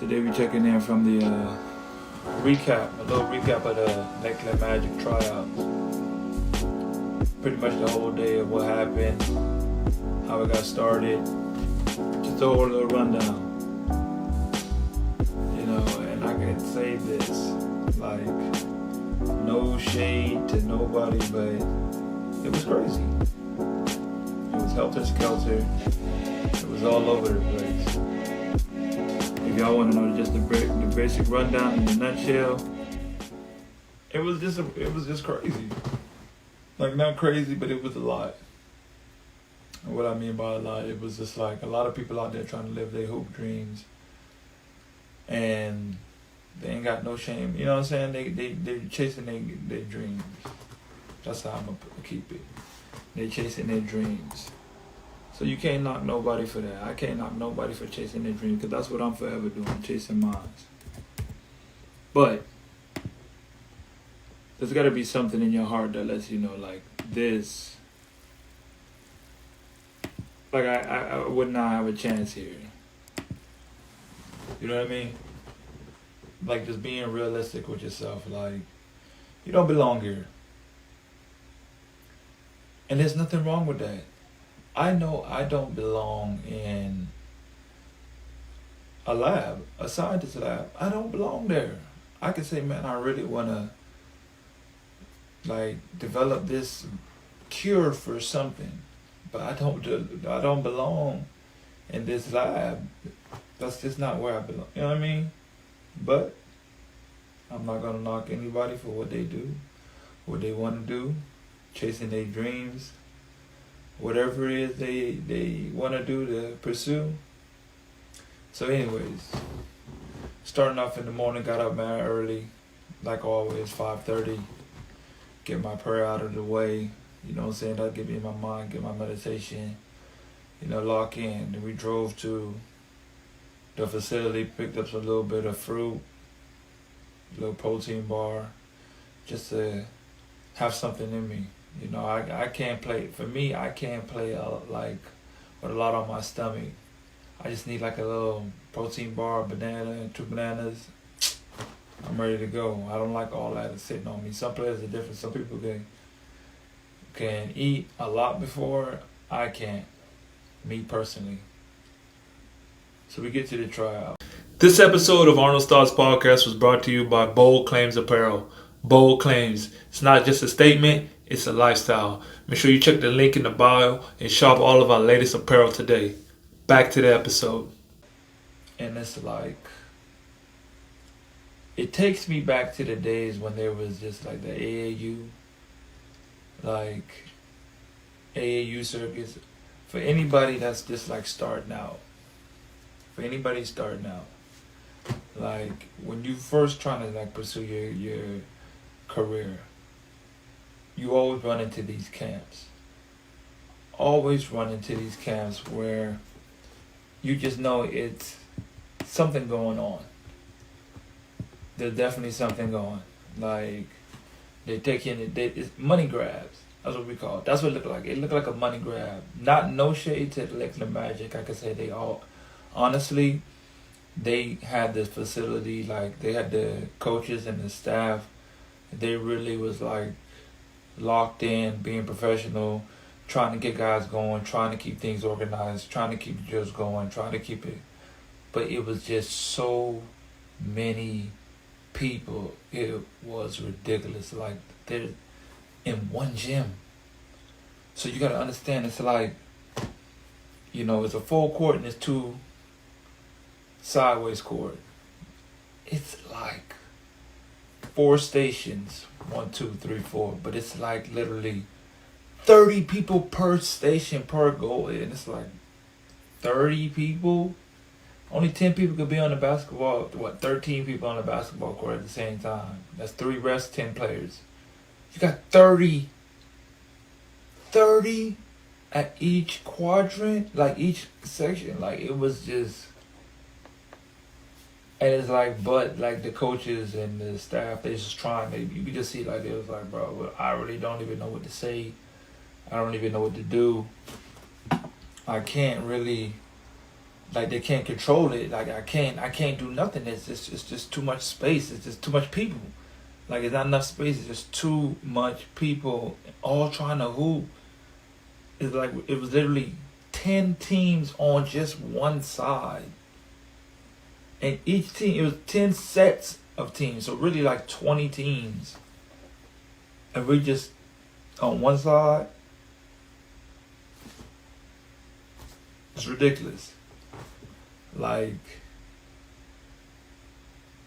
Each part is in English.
Today we checking in from the recap, a little recap of the Lakeland Magic Tryouts. Pretty much the whole day of what happened, how it got started, just a whole little rundown. You know, and I can say this, like, no shade to nobody, but it was crazy. It was helter-skelter. It was all over the place. If y'all want to know just the basic rundown in a nutshell, it was just crazy. Like, not crazy, but it was a lot. And what I mean by a lot, it was just like a lot of people out there trying to live their hoop dreams, and they ain't got no shame. You know what I'm saying? They're chasing their dreams. That's how I'm gonna keep it. They chasing their dreams. So you can't knock nobody for that. I can't knock nobody for chasing their dreams, because that's what I'm forever doing, chasing mine. But there's got to be something in your heart that lets you know, like, this, like, I would not have a chance here. You know what I mean? Like, just being realistic with yourself. Like, you don't belong here. And there's nothing wrong with that. I know I don't belong in a lab, a scientist lab. I don't belong there. I can say, man, I really want to, like, develop this cure for something, but I don't belong in this lab. That's just not where I belong. You know what I mean? But I'm not gonna knock anybody for what they do, what they want to do, chasing their dreams, whatever it is they want to do to pursue. So anyways, starting off in the morning, got up mad early, like always, 5:30, get my prayer out of the way, you know what I'm saying, that'll get me in my mind, get my meditation, you know, lock in. Then we drove to the facility, picked up a little bit of fruit, a little protein bar, just to have something in me. You know, I can't play, for me, I can't play like with a lot on my stomach. I just need like a little protein bar, banana, and 2 bananas. I'm ready to go. I don't like all that sitting on me. Some players are different. Some people can eat a lot before. I can't, me personally. So we get to the tryout. This episode of Arnoldsthoughts podcast was brought to you by Bold Claims Apparel. Bold Claims. It's not just a statement, it's a lifestyle. Make sure you check the link in the bio and shop all of our latest apparel today. Back to the episode. And it's like, it takes me back to the days when there was just like the AAU, like AAU circuits. For anybody that's just like starting out. For anybody starting out. Like, when you first trying to like pursue your career, you always run into these camps. Always run into these camps where you just know it's something going on. There's definitely something going. Like, they're taking it, it's money grabs. That's what we call it. That's what it looked like. It looked like a money grab. Not no shade to the Lakeland Magic. I could say they all, honestly, they had this facility, like, they had the coaches and the staff. They really was like locked in, being professional, trying to get guys going, trying to keep things organized, trying to keep the drills going, trying to keep it. But it was just so many people. It was ridiculous. Like, they're in one gym. So you got to understand, it's like, you know, it's a full court and it's 2 sideways court. It's like 4 stations, 1, 2, 3, 4, but it's like literally 30 people per station per goal, and it's like 30 people. Only 10 people could be on the basketball. 13 people on the basketball court at the same time. That's 3 refs, 10 players. You got 30 at each quadrant, like each section. Like, it was just. And it's like, but like the coaches and the staff, they just trying. You could just see, like, it was like, bro, I really don't even know what to say. I don't even know what to do. I can't really like they can't control it. Like I can't do nothing. It's just too much space. It's just too much people. Like it's not enough space. It's just too much people all trying to hoop. It's like it was literally 10 teams on just one side, and each team, it was 10 sets of teams. So really like 20 teams, and we just on one side. It's ridiculous. Like,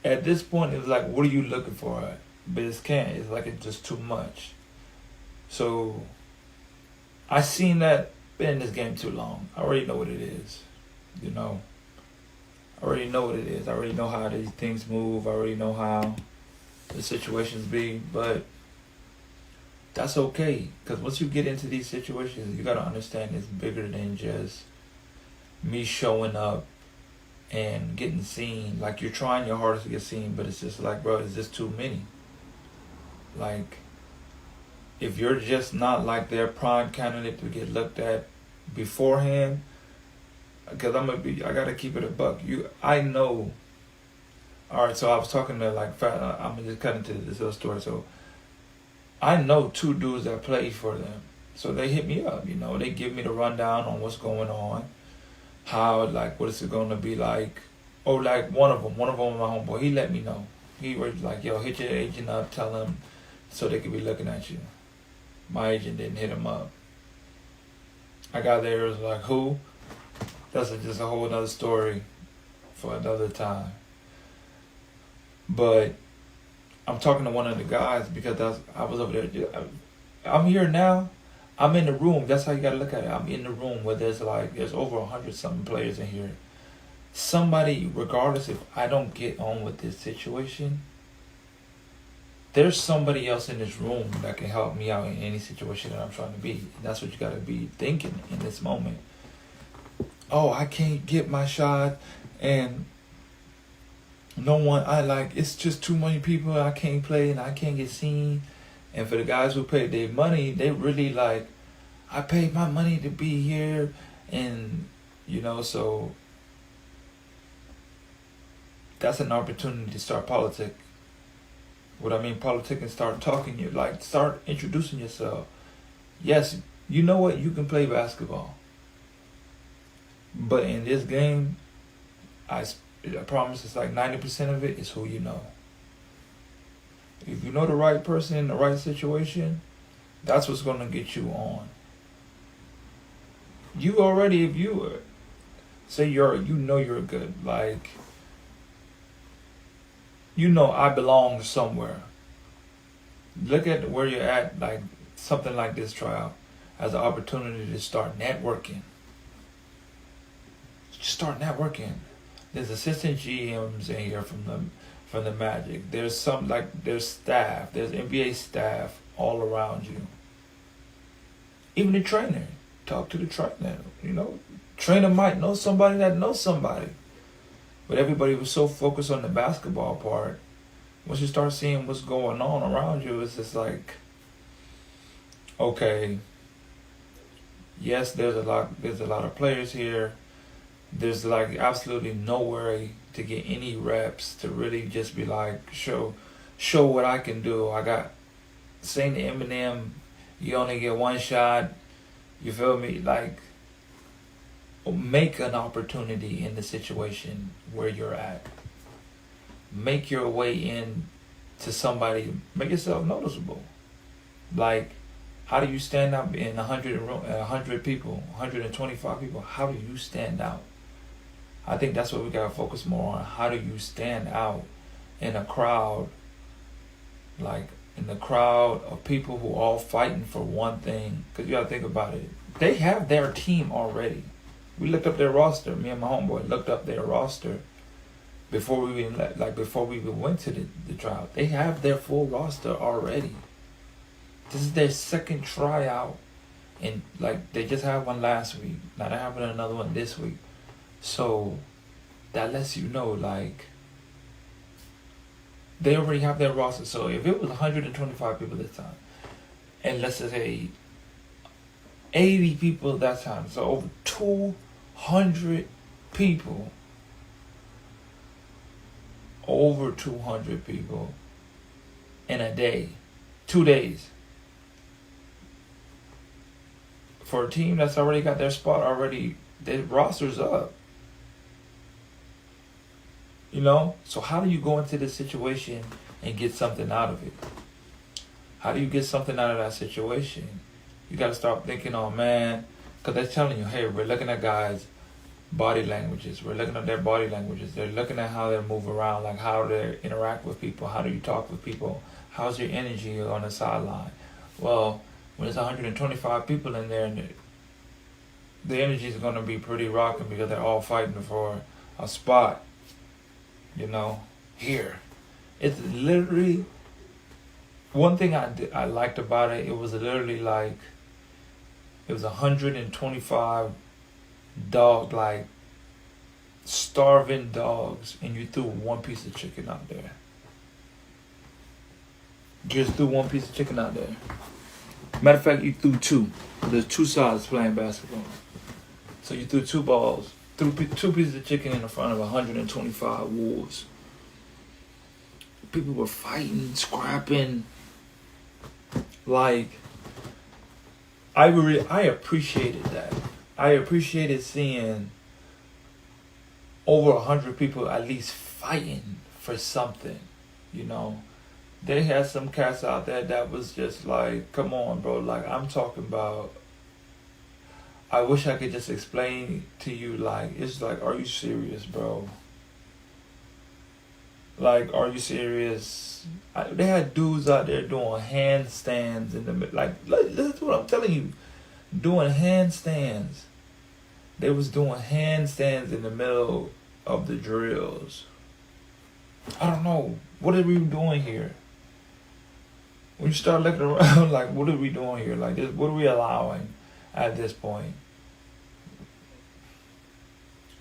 at this point, it's like, what are you looking for? But it can't. It's like it's just too much. So, I seen that. Been in this game too long. I already know what it is. You know. I already know what it is. I already know how these things move. I already know how the situations be. But that's okay. Because once you get into these situations, you got to understand it's bigger than just me showing up and getting seen. Like, you're trying your hardest to get seen, but it's just like, bro, it's just too many. Like, if you're just not like their prime candidate to get looked at beforehand, because I gotta keep it a buck. I know. All right, so I was talking to I'm gonna just cut into this little story. So I know two dudes that play for them, so they hit me up. You know, they give me the rundown on what's going on, how, like, what is it gonna be like. Oh, like one of them, my homeboy, he let me know. He was like, yo, hit your agent up, tell him so they could be looking at you. My agent didn't hit him up. I got there, it was like, who? That's just a whole other story for another time. But I'm talking to one of the guys because I was over there. I'm here now. I'm in the room. That's how you gotta look at it. I'm in the room where there's over 100-something players in here. Somebody, regardless if I don't get on with this situation, there's somebody else in this room that can help me out in any situation that I'm trying to be. And that's what you gotta be thinking in this moment. Oh, I can't get my shot, and it's just too many people. I can't play and I can't get seen. And for the guys who paid their money, they really like, I paid my money to be here, and so that's an opportunity to start politic. What I mean, politic, and start talking. Start introducing yourself. Yes, you know what? You can play basketball, but in this game, I promise it's like 90% of it is who you know. If you know the right person in the right situation, that's what's going to get you on. You already, if you say you're good, like, I belong somewhere. Look at where you're at, like something like this tryout, as an opportunity to start networking. Just start networking. There's assistant GMs in here from the Magic. There's there's staff. There's NBA staff all around you. Even the trainer. Talk to the trainer. Trainer might know somebody that knows somebody. But everybody was so focused on the basketball part. Once you start seeing what's going on around you, it's just like, okay, yes, there's a lot of players here. There's like absolutely no way to get any reps to really just be like, show what I can do. I got saying to Eminem, you only get one shot. You feel me? Like, make an opportunity in the situation where you're at. Make your way in to somebody. Make yourself noticeable. Like, how do you stand out in 100 people, 125 people? How do you stand out? I think that's what we gotta focus more on. How do you stand out in a crowd, like in the crowd of people who are all fighting for one thing? Because you gotta think about it. They have their team already. We looked up their roster. Me and my homeboy looked up their roster before we even went to the tryout. They have their full roster already. This is their second tryout, and they just had one last week. Now they're having another one this week. So that lets you know, they already have their roster. So if it was 125 people this time, and let's just say 80 people that time, so over 200 people, over 200 people in a day, 2 days. For a team that's already got their spot already, their roster's up. You know? So how do you go into this situation and get something out of it? How do you get something out of that situation? You got to start thinking, oh man, because they're telling you, hey, we're looking at guys' body languages. We're looking at their body languages. They're looking at how they move around, like how they interact with people. How do you talk with people? How's your energy on the sideline? Well, when there's 125 people in there, and the energy is going to be pretty rocking because they're all fighting for a spot, you know, here. It's literally, one thing I liked about it, it was literally like, it was 125 dog, like, starving dogs, and you threw one piece of chicken out there. Just threw one piece of chicken out there. Matter of fact, you threw two. There's two sides playing basketball. So you threw two balls, threw two pieces of chicken in front of 125 wolves. People were fighting, scrapping. Like, I appreciated that. I appreciated seeing over 100 people at least fighting for something, you know. They had some cats out there that was just like, come on, bro. Like, I'm talking about, I wish I could just explain to you, like, it's like, are you serious, bro? Like, are you serious? They had dudes out there doing handstands in the middle. Like, that's what I'm telling you. Doing handstands. They was doing handstands in the middle of the drills. I don't know. What are we doing here? When you start looking around, like, what are we doing here? Like, this, what are we allowing at this point?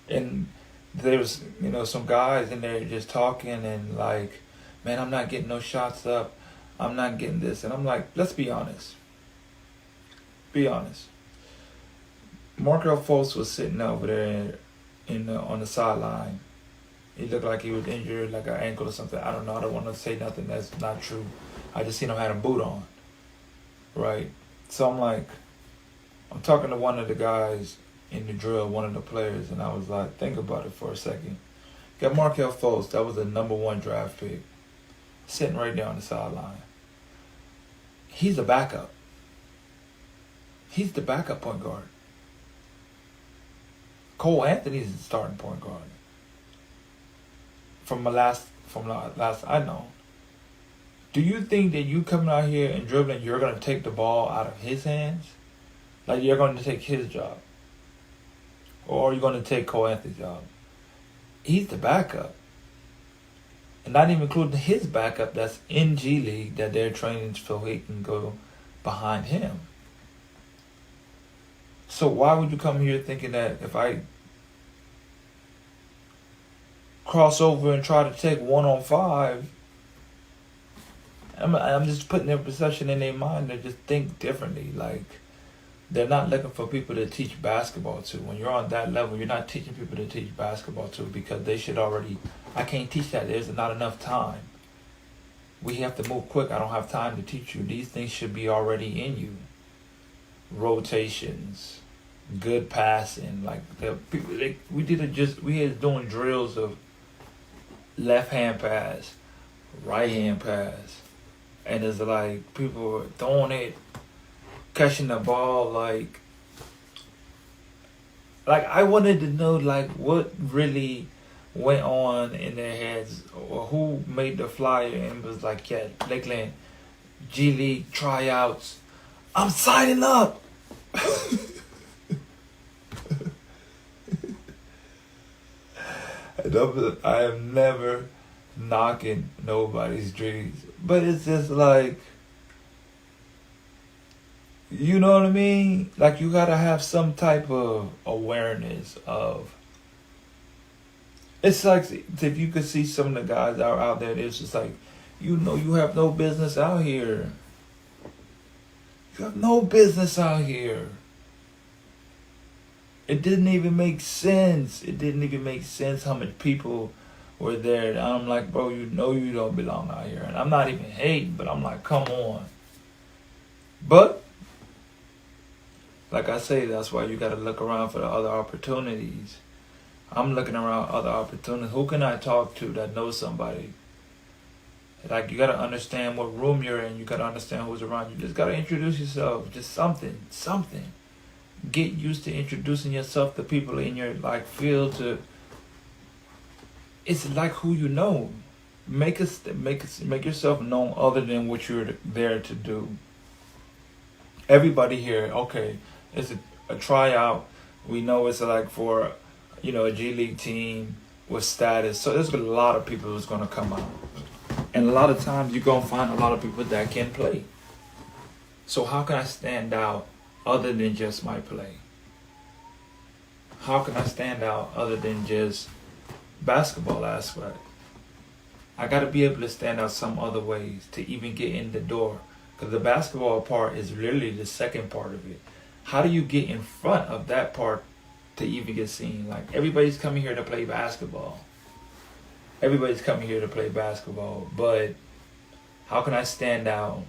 And there's, you know, some guys in there just talking and like, man, I'm not getting no shots up. I'm not getting this. And I'm like, let's be honest. Be honest. Markel Fultz was sitting over there on the sideline. He looked like he was injured, like an ankle or something. I don't know. I don't want to say nothing that's not true. I just seen him had a boot on. Right? So I'm like, I'm talking to one of the guys in the drill, one of the players, and I was like, think about it for a second. Got Markel Fultz, that was the #1 draft pick, sitting right there on the sideline. He's the backup. He's the backup point guard. Cole Anthony's the starting point guard. From the last I know. Do you think that you coming out here and dribbling, you're going to take the ball out of his hands? Like, you're going to take his job? Or are you going to take Cole Anthony's job? He's the backup. And not even including his backup that's in GLeague that they're training so he can go behind him. So why would you come here thinking that if I cross over and try to take 1-on-5, I'm just putting their perception in their mind to just think differently. Like, they're not looking for people to teach basketball to. When you're on that level, you're not teaching people to teach basketball to because they should already, I can't teach that. There's not enough time. We have to move quick. I don't have time to teach you. These things should be already in you. Rotations, good passing. Like, we had doing drills of left hand pass, right hand pass. And it's like people were throwing it, catching the ball, like I wanted to know like what really went on in their heads or who made the flyer and was like, yeah, Lakeland, GLeague, Tryouts, I'm signing up. I am never knocking nobody's dreams, but it's just like, you know what I mean? Like, you gotta have some type of awareness of, it's like, if you could see some of the guys that are out there, it's just like, you know, you have no business out here. You have no business out here. It didn't even make sense. It didn't even make sense how many people were there. And I'm like, bro, you know you don't belong out here. And I'm not even hating, but I'm like, come on. But, like I say, that's why you got to look around for the other opportunities. I'm looking around other opportunities. Who can I talk to that knows somebody? Like, you got to understand what room you're in. You got to understand who's around you. Just got to introduce yourself. Just something. Get used to introducing yourself to people in your like field. It's like who you know. Make yourself known other than what you're there to do. Everybody here, okay, it's a tryout. We know it's like for, a GLeague team with status. So there's a lot of people who's gonna come out. And a lot of times you're going to find a lot of people that can play. So how can I stand out other than just my play? How can I stand out other than just basketball aspect? I got to be able to stand out some other ways to even get in the door. Because the basketball part is literally the second part of it. How do you get in front of that part to even get seen? Like, everybody's coming here to play basketball. Everybody's coming here to play basketball, but how can I stand out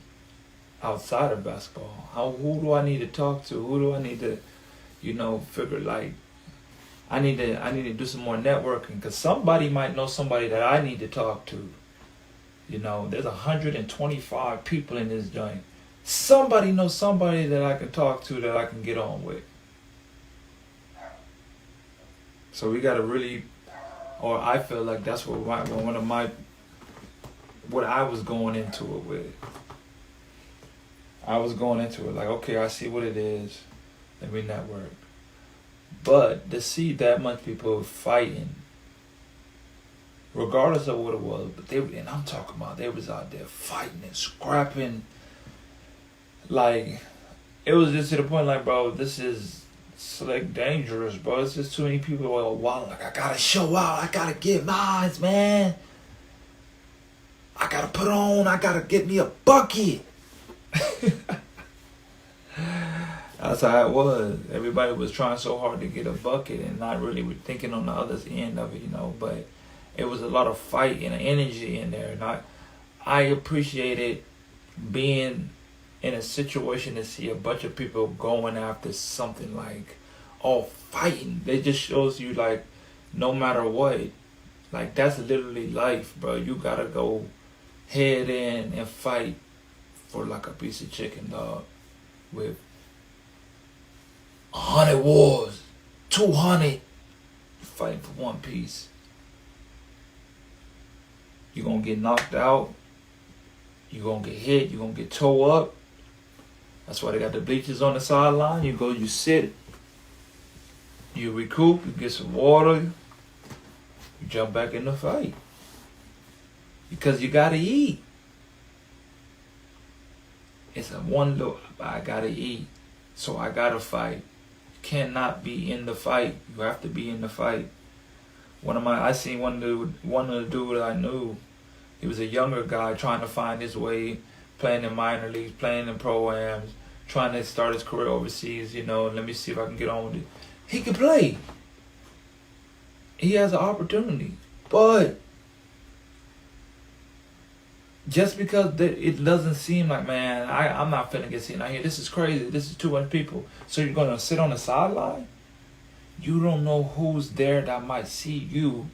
outside of basketball? Who do I need to talk to? Who do I need to, figure like, I need to do some more networking because somebody might know somebody that I need to talk to. There's 125 people in this joint. Somebody knows somebody that I can talk to that I can get on with. So we got to really. Or I feel like that's what what I was going into it with. I was going into it like, okay, I see what it is. Let me network. But to see that much people fighting, regardless of what it was, but and I'm talking about they was out there fighting and scrapping. Like, it was just to the point like, bro, this is like dangerous, bro. It's just too many people who are wild. Like, I gotta show out. I gotta get mine, man. I gotta put on. I gotta get me a bucket. That's how it was. Everybody was trying so hard to get a bucket and not really thinking on the other end of it, But it was a lot of fight and energy in there. And I appreciated being in a situation to see a bunch of people going after something like all fighting. It just shows you like no matter what, like that's literally life, bro. You gotta go head in and fight for like a piece of chicken, dog. With 100 wars, 200 fighting for one piece. You're gonna get knocked out. You're gonna get hit. You're gonna get tore up. That's why they got the bleachers on the sideline. You go, you sit, you recoup, you get some water, you jump back in the fight. Because you gotta eat. It's a one look, I gotta eat. So I gotta fight. You cannot be in the fight. You have to be in the fight. I seen one of the dudes I knew. He was a younger guy trying to find his way, playing in minor leagues, playing in pro-ams, trying to start his career overseas, let me see if I can get on with it. He can play. He has an opportunity. But just because it doesn't seem like, man, I'm not finna get seen out here. This is crazy. This is too much people. So you're going to sit on the sideline? You don't know who's there that might see you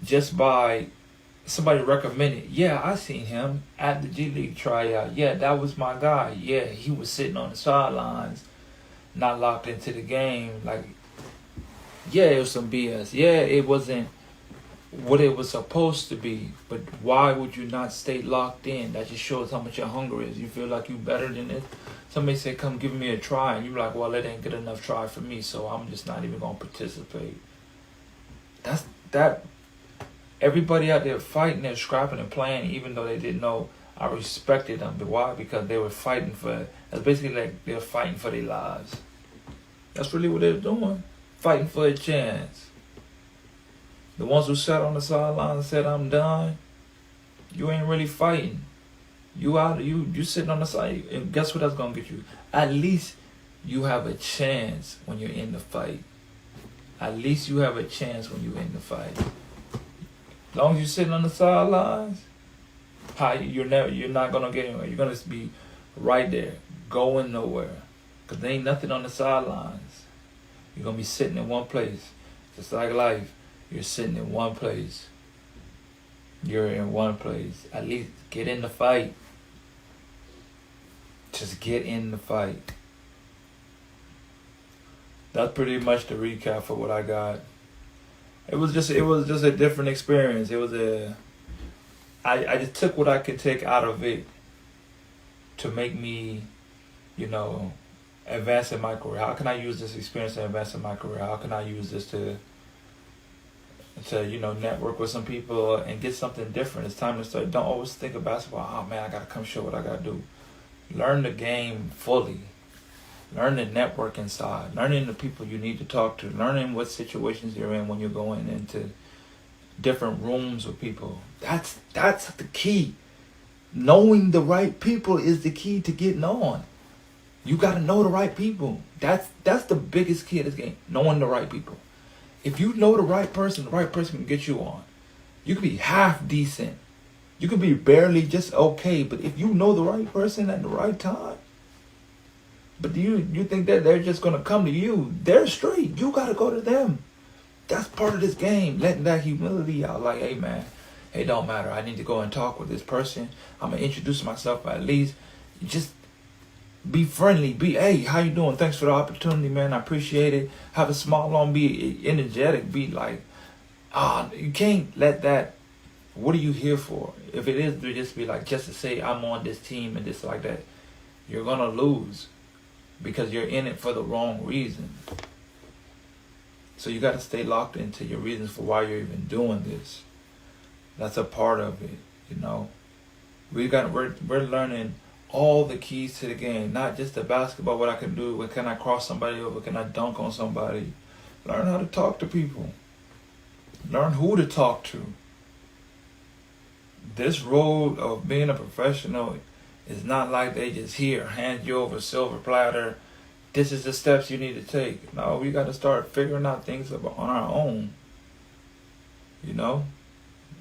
just by somebody recommended. Yeah, I seen him at the GLeague tryout. Yeah, that was my guy. Yeah, he was sitting on the sidelines, not locked into the game. Like, yeah, it was some BS. Yeah, it wasn't what it was supposed to be. But why would you not stay locked in? That just shows how much your hunger is. You feel like you better than this. Somebody say, come give me a try. And you're like, well, it ain't good enough try for me, so I'm just not even going to participate. That. Everybody out there fighting and scrapping and playing, even though they didn't know, I respected them. But why? Because they were fighting that's basically like they're fighting for their lives. That's really what they're doing. Fighting for a chance. The ones who sat on the sideline and said, I'm done, you ain't really fighting. You sitting on the side, and guess what that's going to get you? At least you have a chance when you're in the fight. At least you have a chance when you're in the fight. As long as you're sitting on the sidelines, you're not gonna get anywhere. You're gonna be right there, going nowhere. Cause there ain't nothing on the sidelines. You're gonna be sitting in one place. Just like life, you're sitting in one place. You're in one place. At least get in the fight. Just get in the fight. That's pretty much the recap for what I got. It was just a different experience. I just took what I could take out of it to make me, advance in my career. How can I use this experience to advance in my career? How can I use this to network with some people and get something different? It's time to start. Don't always think of basketball. Oh man, I gotta come show what I gotta do. Learn the game fully. Learn the networking side. Learning the people you need to talk to. Learning what situations you're in when you're going into different rooms with people. That's the key. Knowing the right people is the key to getting on. You got to know the right people. That's the biggest key of this game. Knowing the right people. If you know the right person can get you on. You can be half decent. You can be barely just okay. But if you know the right person at the right time, but you think that they're just going to come to you, they're straight. You got to go to them. That's part of this game. Letting that humility out. Like, hey, man, it don't matter. I need to go and talk with this person. I'm going to introduce myself at least. Just be friendly. Hey, how you doing? Thanks for the opportunity, man. I appreciate it. Have a smile on. Be energetic. Be like, you can't let that. What are you here for? If it is to just be like, just to say I'm on this team and this like that, you're going to lose. Because you're in it for the wrong reason. So you got to stay locked into your reasons for why you're even doing this. That's a part of it, We're learning all the keys to the game, not just the basketball, what I can do, what can I cross somebody over, can I dunk on somebody. Learn how to talk to people. Learn who to talk to. This road of being a professional, it's not like they just hand you over a silver platter. This is the steps you need to take. No, we got to start figuring out things on our own.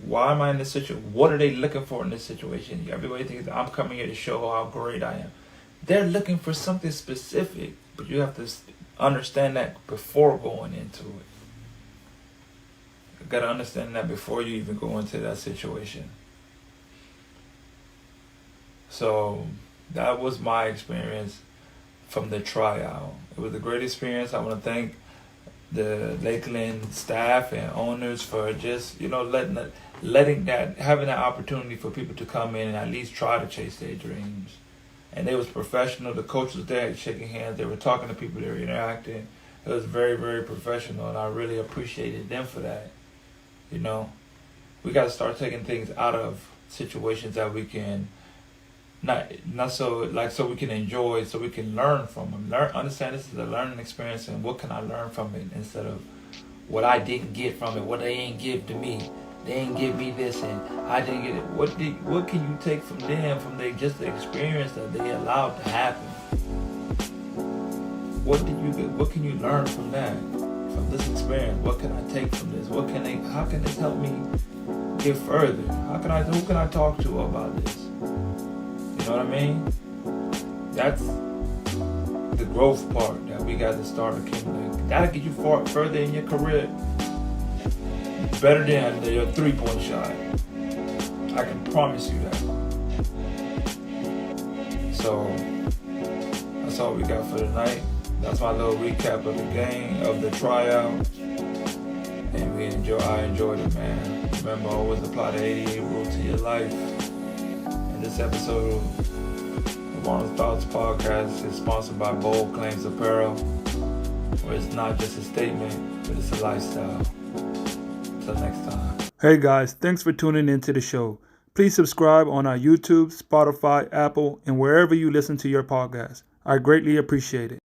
Why am I in this situation? What are they looking for in this situation? Everybody thinks I'm coming here to show how great I am. They're looking for something specific, but you have to understand that before going into it. You got to understand that before you even go into that situation. So that was my experience from the tryout. It was a great experience. I want to thank the Lakeland staff and owners for just, having that opportunity for people to come in and at least try to chase their dreams. And they was professional. The coach was there shaking hands. They were talking to people. They were interacting. It was very, very professional, and I really appreciated them for that. We got to start taking things out of situations that we can so we can enjoy, so we can learn from them. Understand this is a learning experience, and what can I learn from it instead of what I didn't get from it, what they ain't give to me. They ain't give me this, and I didn't get it. What can you take from them, from just the experience that they allowed to happen? What can you learn from that, from this experience? What can I take from this? How can this help me get further? Who can I talk to about this? You know what I mean? That's the growth part that we got to start accumulating. That'll get you further in your career. Better than your 3-point shot. I can promise you that. So that's all we got for tonight. That's my little recap of the game, of the tryout. And I enjoyed it, man. Remember, always apply the 88 rule to your life. This episode of Arnoldsthoughts podcast is sponsored by Bold Claims Apparel, where it's not just a statement, but it's a lifestyle. Until next time. Hey guys, thanks for tuning into the show. Please subscribe on our YouTube, Spotify, Apple, and wherever you listen to your podcast. I greatly appreciate it.